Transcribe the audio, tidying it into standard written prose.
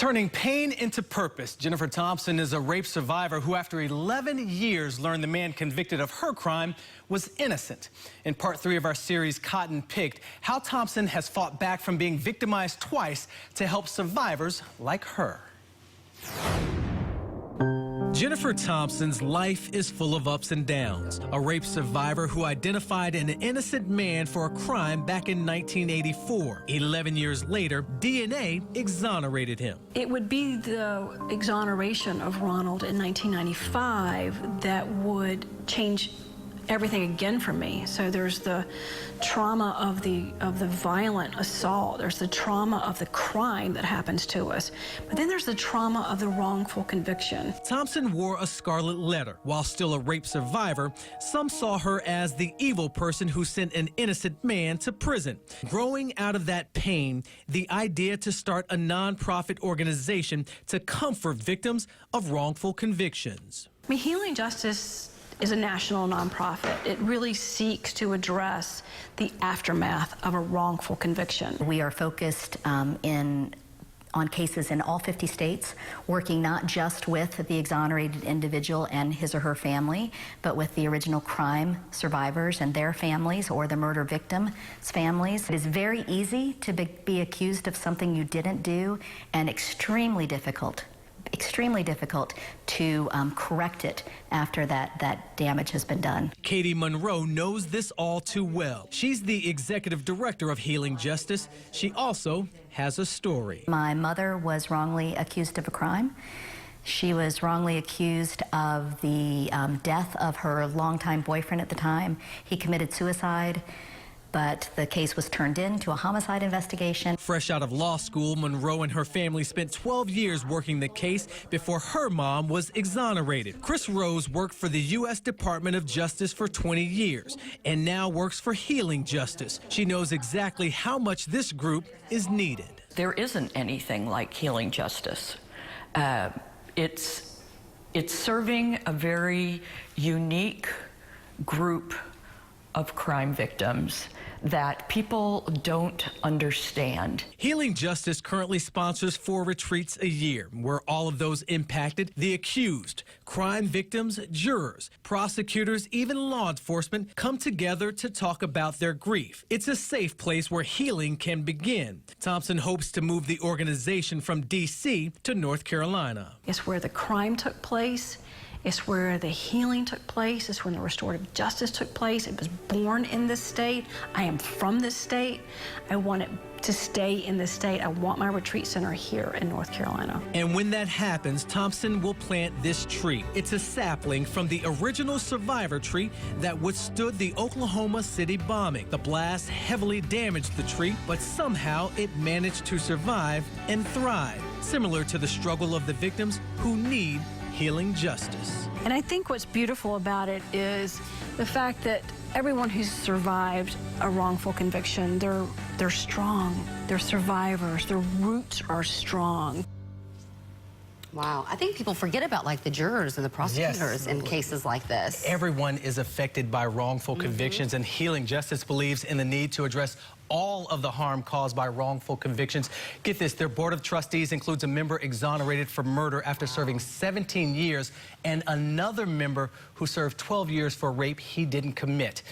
Turning pain into purpose, Jennifer Thompson is a rape survivor who, after 11 years, learned the man convicted of her crime was innocent. In part 3 of our series, Cotton Picked, how Thompson has fought back from being victimized twice to help survivors like her. Jennifer Thompson's life is full of ups and downs. A rape survivor who identified an innocent man for a crime back in 1984. 11 years later, DNA exonerated him. It would be the exoneration of Ronald in 1995 that would change everything again for me. So there's the trauma of the violent assault. There's the trauma of the crime that happens to us. But then there's the trauma of the wrongful conviction. Thompson wore a scarlet letter. While still a rape survivor, some saw her as the evil person who sent an innocent man to prison. Growing out of that pain, the idea to start a nonprofit organization to comfort victims of wrongful convictions. Healing Justice is a national nonprofit. It really seeks to address the aftermath of a wrongful conviction. We are focused on cases in all 50 states, working not just with the exonerated individual and his or her family, but with the original crime survivors and their families, or the murder victim's families. It is very easy to be accused of something you didn't do, and extremely difficult to correct it after that damage has been done. Katie Monroe knows this all too well. She's the executive director of Healing Justice. She also has a story. My mother was wrongly accused of a crime. She was wrongly accused of the death of her longtime boyfriend at the time. He committed suicide, but the case was turned into a homicide investigation. Fresh out of law school, Monroe and her family spent 12 years working the case before her mom was exonerated. Chris Rose worked for the U.S. Department of Justice for 20 years and now works for Healing Justice. She knows exactly how much this group is needed. There isn't anything like Healing Justice. It's serving a very unique group of crime victims that people don't understand. Healing Justice currently sponsors 4 retreats a year where all of those impacted, the accused, crime victims, jurors, prosecutors, even law enforcement, come together to talk about their grief. It's a safe place where healing can begin. Thompson hopes to move the organization from D.C. to North Carolina. It's where the crime took place. It's where the healing took place. It's when the restorative justice took place. It was born in this state. I am from this state. I want it to stay in this state. I want my retreat center here in North Carolina. And when that happens, Thompson will plant this tree. It's a sapling from the original survivor tree that withstood the Oklahoma City bombing. The blast heavily damaged the tree, but somehow it managed to survive and thrive, similar to the struggle of the victims who need Healing Justice. And I think what's beautiful about it is the fact that everyone who's survived a wrongful conviction, they're strong, they're survivors, their roots are strong. Wow, I think people forget about like the jurors and the prosecutors in cases like this. Everyone is affected by wrongful convictions, and Healing Justice believes in the need to address all of the harm caused by wrongful convictions. Get this, their board of trustees includes a member exonerated for murder after serving 17 years and another member who served 12 years for rape he didn't commit.